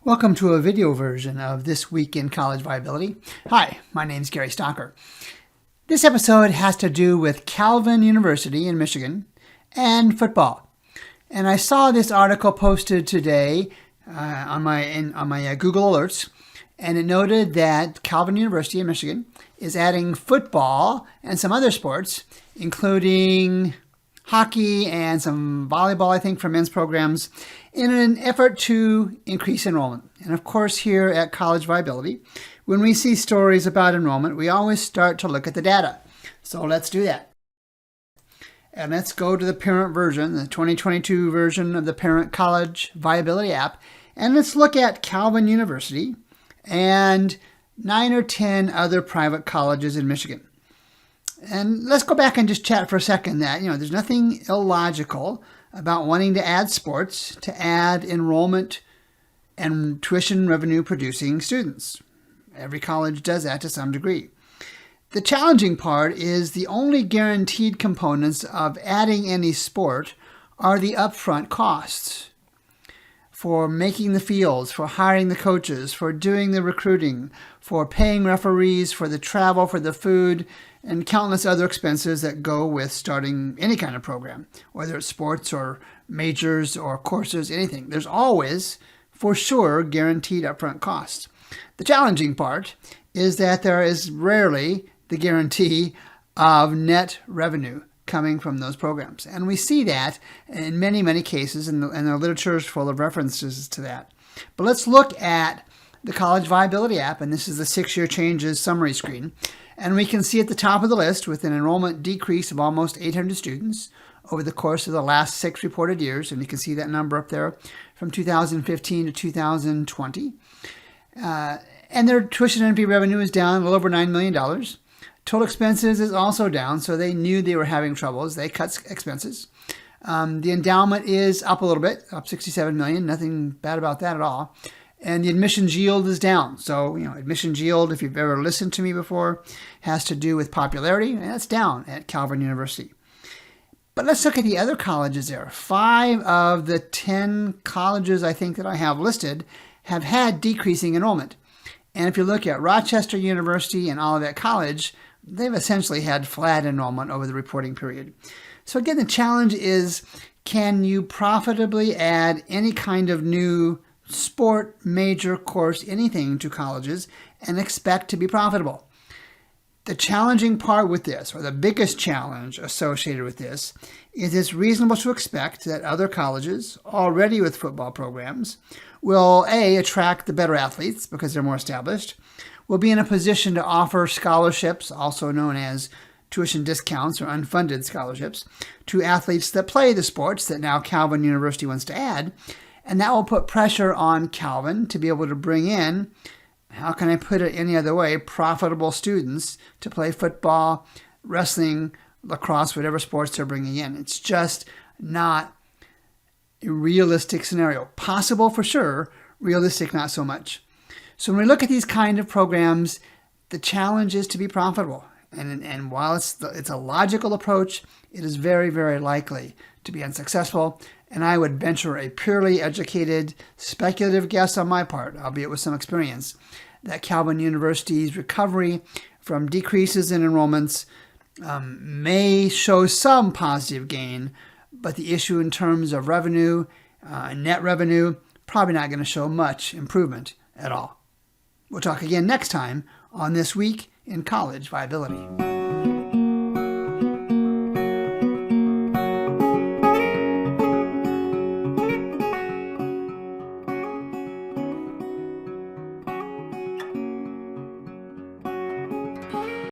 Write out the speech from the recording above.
Welcome to a video version of This Week in College Viability. Hi, my name's Gary Stocker. This episode has to do with Calvin University in Michigan and football. And I saw this article posted today on my Google Alerts, and it noted that Calvin University in Michigan is adding football and some other sports, including hockey and some volleyball, I think, for men's programs, in an effort to increase enrollment. And of course, here at College Viability, when we see stories about enrollment, we always start to look at the data. So let's do that. And let's go to the parent version, the 2022 version of the Parent College Viability app, and let's look at Calvin University and 9 or 10 other private colleges in Michigan. And let's go back and just chat for a second that, there's nothing illogical about wanting to add sports to add enrollment and tuition revenue producing students. Every college does that to some degree. The challenging part is the only guaranteed components of adding any sport are the upfront costs for making the fields, for hiring the coaches, for doing the recruiting, for paying referees, for the travel, for the food, and countless other expenses that go with starting any kind of program, whether it's sports or majors or courses, anything. There's always, for sure, guaranteed upfront costs. The challenging part is that there is rarely the guarantee of net revenue coming from those programs. And we see that in many, many cases, and the literature is full of references to that. But let's look at the College Viability app, and this is the 6-year changes summary screen. And we can see at the top of the list with an enrollment decrease of almost 800 students over the course of the last 6 reported years. And you can see that number up there from 2015 to 2020. And their tuition and fee revenue is down a little over $9 million. Total expenses is also down, so they knew they were having troubles. They cut expenses. The endowment is up a little bit, up $67 million. Nothing bad about that at all. And the admissions yield is down. So, admissions yield, if you've ever listened to me before, has to do with popularity, and that's down at Calvin University. But let's look at the other colleges there. 5 of the 10 colleges I think that I have listed have had decreasing enrollment. And if you look at Rochester University and Olivet College, they've essentially had flat enrollment over the reporting period. So again, the challenge is, can you profitably add any kind of new sport, major, course, anything to colleges and expect to be profitable? The challenging part with this, or the biggest challenge associated with this, is it's reasonable to expect that other colleges already with football programs will A, attract the better athletes because they're more established, will be in a position to offer scholarships, also known as tuition discounts or unfunded scholarships, to athletes that play the sports that now Calvin University wants to add. And that will put pressure on Calvin to be able to bring in, how can I put it any other way, profitable students to play football, wrestling, lacrosse, whatever sports they're bringing in. It's just not a realistic scenario. Possible for sure, realistic not so much. So when we look at these kind of programs, the challenge is to be profitable. And while it's a logical approach, it is very, very likely to be unsuccessful. And I would venture a purely educated, speculative guess on my part, albeit with some experience, that Calvin University's recovery from decreases in enrollments may show some positive gain, but the issue in terms of revenue, net revenue, probably not going to show much improvement at all. We'll talk again next time on This Week in College Viability.